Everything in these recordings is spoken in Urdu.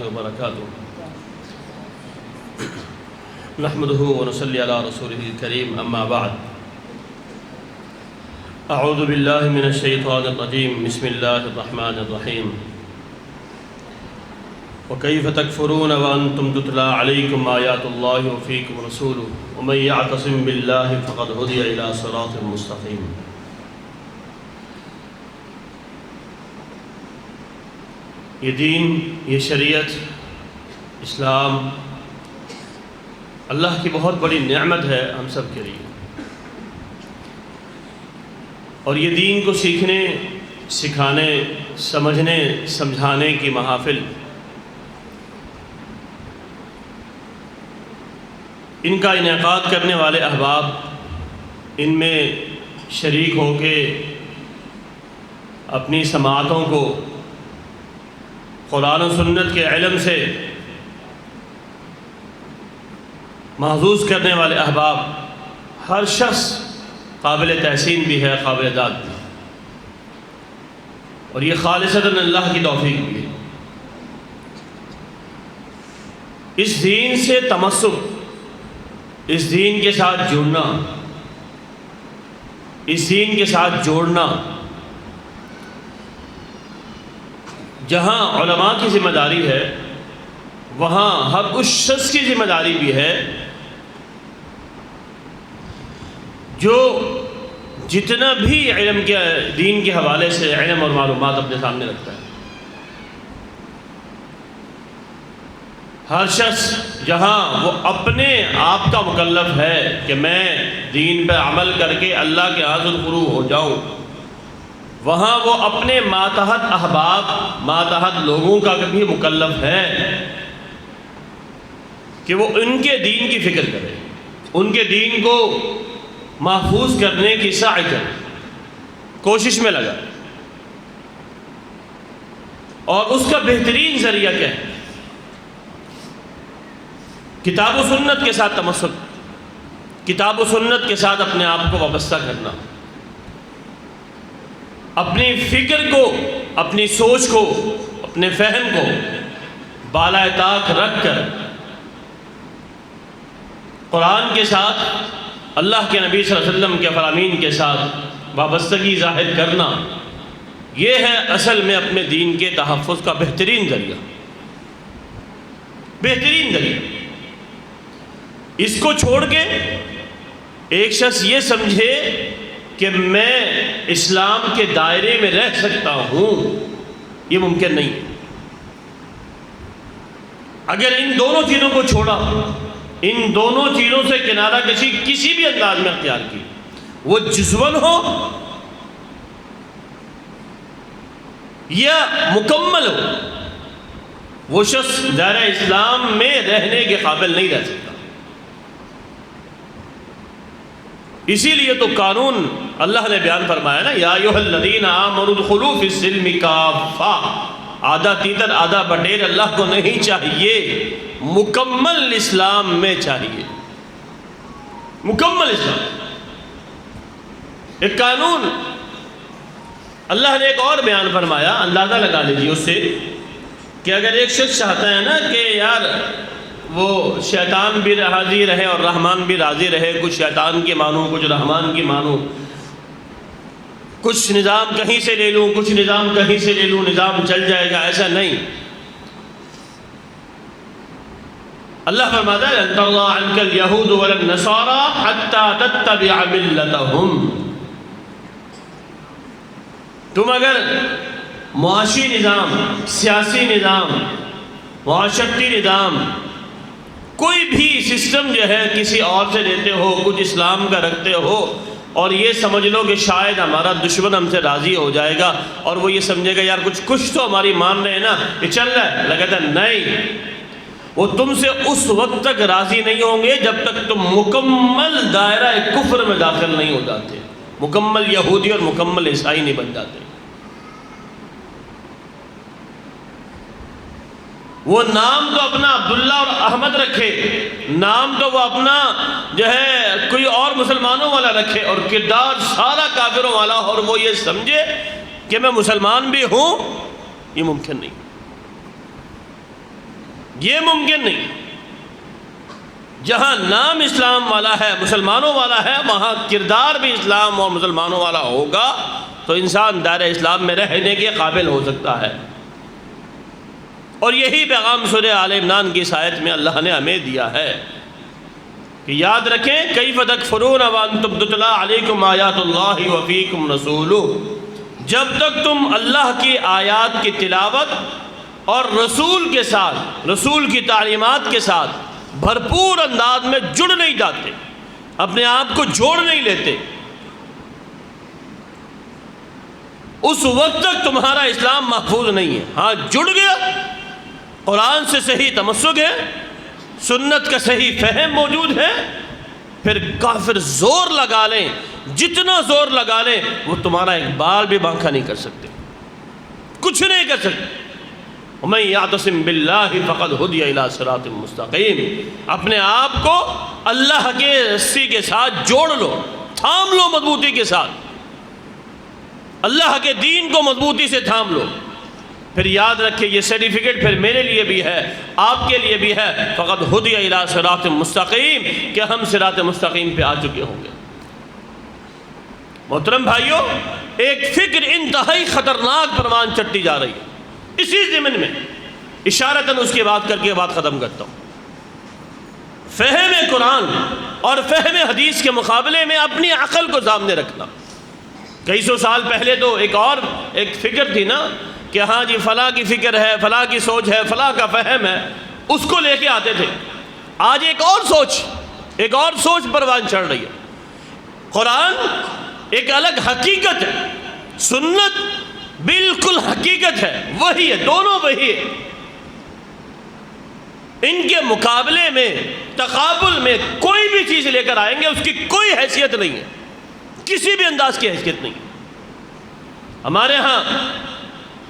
وبركاته نحمده ونصلي على رسوله الكريم أما بعد أعوذ بالله من الشيطان الرجيم بسم الله الرحمن الرحيم وكيف تكفرون وأنتم تتلى عليكم آيات الله وفيكم رسوله ومن يعتصم بالله فقد هدي إلى صراط مستقيم. یہ دین، یہ شریعت، اسلام اللہ کی بہت بڑی نعمت ہے ہم سب کے لیے، اور یہ دین کو سیکھنے، سکھانے، سمجھنے، سمجھانے کی محافل، ان کا انعقاد کرنے والے احباب، ان میں شریک ہو کے اپنی سماعتوں کو قرآن و سنت کے علم سے محظوظ کرنے والے احباب، ہر شخص قابل تحسین بھی ہے، قابل داد بھی، اور یہ خالصتاً اللہ کی توفیق بھی ہے۔ اس دین سے تمسک، اس دین کے ساتھ جڑنا، اس دین کے ساتھ جوڑنا، جہاں علماء کی ذمہ داری ہے وہاں ہر اس شخص کی ذمہ داری بھی ہے جو جتنا بھی علم کے دین کے حوالے سے علم اور معلومات اپنے سامنے رکھتا ہے۔ ہر شخص جہاں وہ اپنے آپ کا مکلف ہے کہ میں دین پہ عمل کر کے اللہ کے حاضر خرو ہو جاؤں، وہاں وہ اپنے ماتحت احباب، ماتحت لوگوں کا بھی مکلف ہے کہ وہ ان کے دین کی فکر کرے، ان کے دین کو محفوظ کرنے کی سعی کرے، کوشش میں لگا، اور اس کا بہترین ذریعہ کیا ہے؟ کتاب و سنت کے ساتھ تمسک، کتاب و سنت کے ساتھ اپنے آپ کو وابستہ کرنا، اپنی فکر کو، اپنی سوچ کو، اپنے فہم کو بالائے طاق رکھ کر قرآن کے ساتھ، اللہ کے نبی صلی اللہ علیہ وسلم کے فرامین کے ساتھ وابستگی ظاہر کرنا، یہ ہے اصل میں اپنے دین کے تحفظ کا بہترین ذریعہ، بہترین ذریعہ۔ اس کو چھوڑ کے ایک شخص یہ سمجھے کہ میں اسلام کے دائرے میں رہ سکتا ہوں، یہ ممکن نہیں۔ اگر ان دونوں چیزوں کو چھوڑا، ان دونوں چیزوں سے کنارہ کشی کسی بھی انداز میں اختیار کی، وہ جزون ہو یا مکمل ہو، وہ شخص دائرہ اسلام میں رہنے کے قابل نہیں رہ سکتا۔ اسی لیے تو قانون اللہ نے بیان فرمایا نا، یا ایھا الذین آمنوا ادخلوا فی السلم کافہ، آدھا تیتر آدھا بٹیر اللہ کو نہیں چاہیے، مکمل اسلام میں چاہیے، مکمل اسلام۔ ایک قانون اللہ نے ایک اور بیان فرمایا، اندازہ لگا لیجیے اس سے، کہ اگر ایک شخص چاہتا ہے نا کہ یار وہ شیطان بھی راضی رہے اور رحمان بھی راضی رہے، کچھ شیطان کی مانوں کچھ رحمان کی مانوں، کچھ نظام کہیں سے لے لوں کچھ نظام کہیں سے لے لوں، نظام چل جائے گا، ایسا نہیں۔ اللہ فرماتا ہے لن ترضى عنك اليهود ولا النصارى حتى تتبع ملتهم۔ تم اگر معاشی نظام، سیاسی نظام، معاشرتی نظام، کوئی بھی سسٹم جو ہے کسی اور سے لیتے ہو، کچھ اسلام کا رکھتے ہو، اور یہ سمجھ لو کہ شاید ہمارا دشمن ہم سے راضی ہو جائے گا، اور وہ یہ سمجھے گا یار کچھ تو ہماری مان رہے ہیں نا، یہ چل رہا ہے، لگتا ہے نہیں، وہ تم سے اس وقت تک راضی نہیں ہوں گے جب تک تم مکمل دائرہ کفر میں داخل نہیں ہو جاتے، مکمل یہودی اور مکمل عیسائی نہیں بن جاتے۔ وہ نام تو اپنا عبداللہ اور احمد رکھے، نام تو وہ اپنا جو ہے کوئی اور مسلمانوں والا رکھے، اور کردار سارا کافروں والا، اور وہ یہ سمجھے کہ میں مسلمان بھی ہوں، یہ ممکن نہیں۔ یہ ممکن نہیں. جہاں نام اسلام والا ہے، مسلمانوں والا ہے، وہاں کردار بھی اسلام اور مسلمانوں والا ہوگا تو انسان دائرہ اسلام میں رہنے کے قابل ہو سکتا ہے. اور یہی پیغام سورہ آل عمران کی اس آیت میں اللہ نے ہمیں دیا ہے کہ یاد رکھیں کیف تکفرون وانتم تتلی علیکم آیات اللہ وفیکم رسولہ. جب تک تم اللہ کی آیات کی تلاوت اور رسول کے ساتھ، رسول کی تعلیمات کے ساتھ بھرپور انداز میں جڑ نہیں جاتے، اپنے آپ کو جوڑ نہیں لیتے، اس وقت تک تمہارا اسلام محفوظ نہیں ہے. ہاں جڑ گیا، قرآن سے صحیح تمسک ہے، سنت کا صحیح فہم موجود ہے، پھر کافر زور لگا لیں، جتنا زور لگا لیں وہ تمہارا ایک بال بھی بانکھا نہیں کر سکتے، کچھ نہیں کر سکتے. وَمَن يَعْتَصِم بِاللَّهِ فَقَدْ هُدِيَ إِلَىٰ صِرَاطٍ مُسْتَقِيمٍ. اپنے آپ کو اللہ کے رسی کے ساتھ جوڑ لو، تھام لو مضبوطی کے ساتھ، اللہ کے دین کو مضبوطی سے تھام لو. پھر یاد رکھیں یہ سرٹیفکیٹ پھر میرے لیے بھی ہے، آپ کے لیے بھی ہے، فقط ہدی الی صراط مستقیم، کہ ہم صراط مستقیم پہ آ چکے ہوں گے. محترم بھائیوں، ایک فکر انتہائی خطرناک پروان چٹی جا رہی ہے. اسی ضمن میں اشارتاً اس کی بات کر کے بات ختم کرتا ہوں. فہم قرآن اور فہم حدیث کے مقابلے میں اپنی عقل کو سامنے رکھنا. کئی سو سال پہلے تو ایک فکر تھی نا کہ ہاں جی فلاں کی فکر ہے، فلاں کی سوچ ہے، فلاں کا فہم ہے، اس کو لے کے آتے تھے. آج ایک اور سوچ پروان چڑھ رہی ہے. قرآن ایک الگ حقیقت ہے، سنت بالکل حقیقت ہے، وہی ہے، دونوں وہی ہے. ان کے مقابلے میں، تقابل میں کوئی بھی چیز لے کر آئیں گے اس کی کوئی حیثیت نہیں ہے، کسی بھی انداز کی حیثیت نہیں. ہمارے ہاں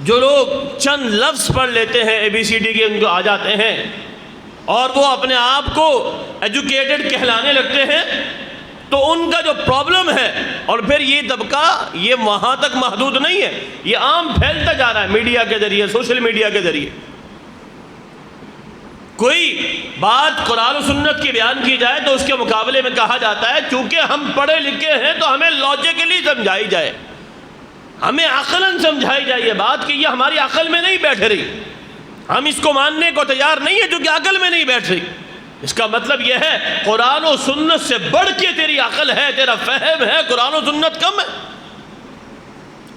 جو لوگ چند لفظ پڑھ لیتے ہیں ABCD کے، ان کو آ جاتے ہیں اور وہ اپنے آپ کو ایجوکیٹڈ کہلانے لگتے ہیں، تو ان کا جو پرابلم ہے، اور پھر یہ طبقہ یہ وہاں تک محدود نہیں ہے، یہ عام پھیلتا جا رہا ہے میڈیا کے ذریعے، سوشل میڈیا کے ذریعے. کوئی بات قرآن و سنت کی بیان کی جائے تو اس کے مقابلے میں کہا جاتا ہے چونکہ ہم پڑھے لکھے ہیں تو ہمیں لاجیکلی سمجھائی جائے، ہمیں عقلاً سمجھائی جائے یہ بات کہ یہ ہماری عقل میں نہیں بیٹھ رہی، ہم اس کو ماننے کو تیار نہیں ہے چونکہ عقل میں نہیں بیٹھ رہی. اس کا مطلب یہ ہے قرآن و سنت سے بڑھ کے تیری عقل ہے، تیرا فہم ہے، قرآن و سنت کم ہے.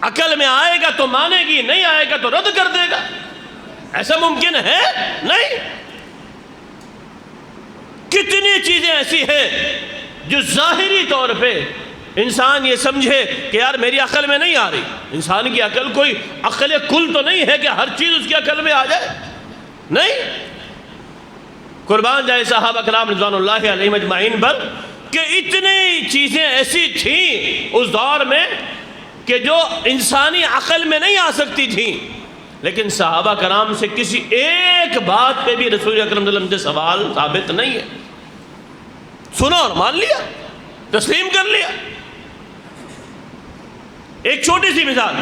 عقل میں آئے گا تو مانے گی، نہیں آئے گا تو رد کر دے گا. ایسا ممکن ہے نہیں. کتنی چیزیں ایسی ہیں جو ظاہری طور پہ انسان یہ سمجھے کہ یار میری عقل میں نہیں آ رہی. انسان کی عقل کوئی عقل کل تو نہیں ہے کہ ہر چیز اس کی عقل میں آ جائے، نہیں. قربان جائے صحابہ کرام رضوان اللہ علیہم اجمعین پر کہ اتنی چیزیں ایسی تھیں اس دور میں کہ جو انسانی عقل میں نہیں آ سکتی تھیں، لیکن صحابہ کرام سے کسی ایک بات پہ بھی رسول اکرم صلی اللہ علیہ وسلم سے سوال ثابت نہیں ہے. سنا اور مان لیا، تسلیم کر لیا. ایک چھوٹی سی مثال،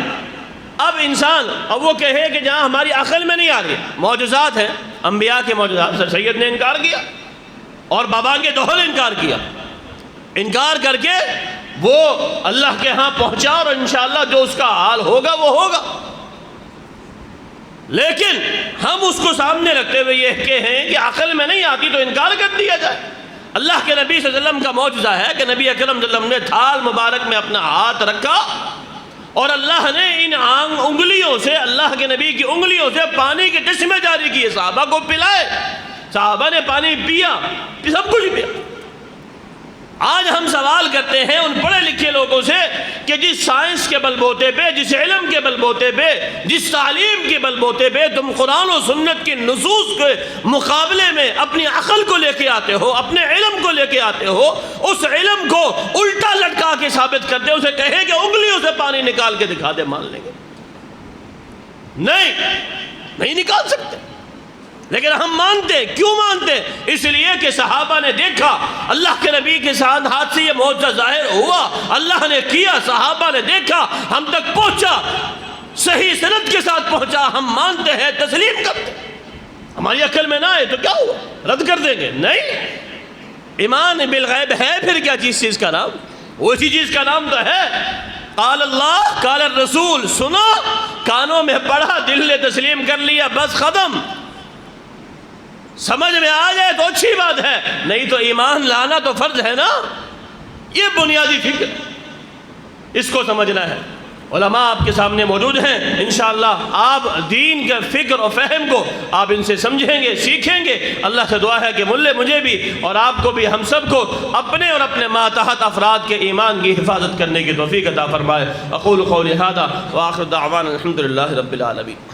اب انسان اب وہ کہے کہ جہاں ہماری عقل میں نہیں آ رہی، معجزات ہیں، انبیاء کے معجزات، سر سید نے انکار کیا اور بابا کے دوہل انکار کیا. انکار کر کے وہ اللہ کے ہاں پہنچا اور انشاءاللہ جو اس کا حال ہوگا وہ ہوگا. لیکن ہم اس کو سامنے رکھتے ہوئے یہ کہیں کہ عقل میں نہیں آتی تو انکار کر دیا جائے. اللہ کے نبی صلی اللہ علیہ وسلم کا معجزہ ہے کہ نبی اکرم صلی اللہ علیہ وسلم نے تھال مبارک میں اپنا ہاتھ رکھا اور اللہ نے ان انگلیوں سے، اللہ کے نبی کی انگلیوں سے پانی کے چشمے جاری کیے، صحابہ کو پلائے، صحابہ نے پانی پیا، سب کچھ پیا. آج ہم سوال کرتے ہیں ان پڑھے لکھے لوگوں سے کہ جس سائنس کے بل بوتے پہ، جس علم کے بل بوتے پہ، جس تعلیم کے بل بوتے پہ تم قرآن و سنت کی نصوص کے مقابلے میں اپنی عقل کو لے کے آتے ہو، اپنے علم کو لے کے آتے ہو، اس علم کو الٹا لٹکا کے ثابت کرتے، اسے کہے کہ انگلیوں سے پانی نکال کے دکھا دے، مان لیں گے؟ نہیں نکال سکتے. لیکن ہم مانتے، کیوں مانتے؟ اس لیے کہ صحابہ نے دیکھا، اللہ کے نبی کے ساتھ ہاتھ سے یہ معجزہ ظاہر ہوا، اللہ نے کیا، صحابہ نے دیکھا، ہم تک پہنچا، صحیح سند کے ساتھ پہنچا، ہم مانتے ہیں، تسلیم کرتے. ہماری عقل میں نہ آئے تو کیا ہوا، رد کر دیں گے؟ نہیں، ایمان بالغیب ہے پھر کیا چیز کا نام؟ اسی چیز کا نام تو ہے قال اللہ قال الرسول، سنا، کانوں میں پڑھا، دل نے تسلیم کر لیا، بس ختم۔ سمجھ میں آ جائے تو اچھی بات ہے، نہیں تو ایمان لانا تو فرض ہے نا۔ یہ بنیادی فکر، اس کو سمجھنا ہے۔ علماء آپ کے سامنے موجود ہیں، انشاءاللہ آپ دین کے فکر و فہم کو آپ ان سے سمجھیں گے، سیکھیں گے۔ اللہ سے دعا ہے کہ مجھے بھی اور آپ کو بھی، ہم سب کو اپنے اور اپنے ماتحت افراد کے ایمان کی حفاظت کرنے کی توفیق عطا فرمائے۔ اقول قولی ھذا وآخر دعوانا الحمدللہ رب العالمین۔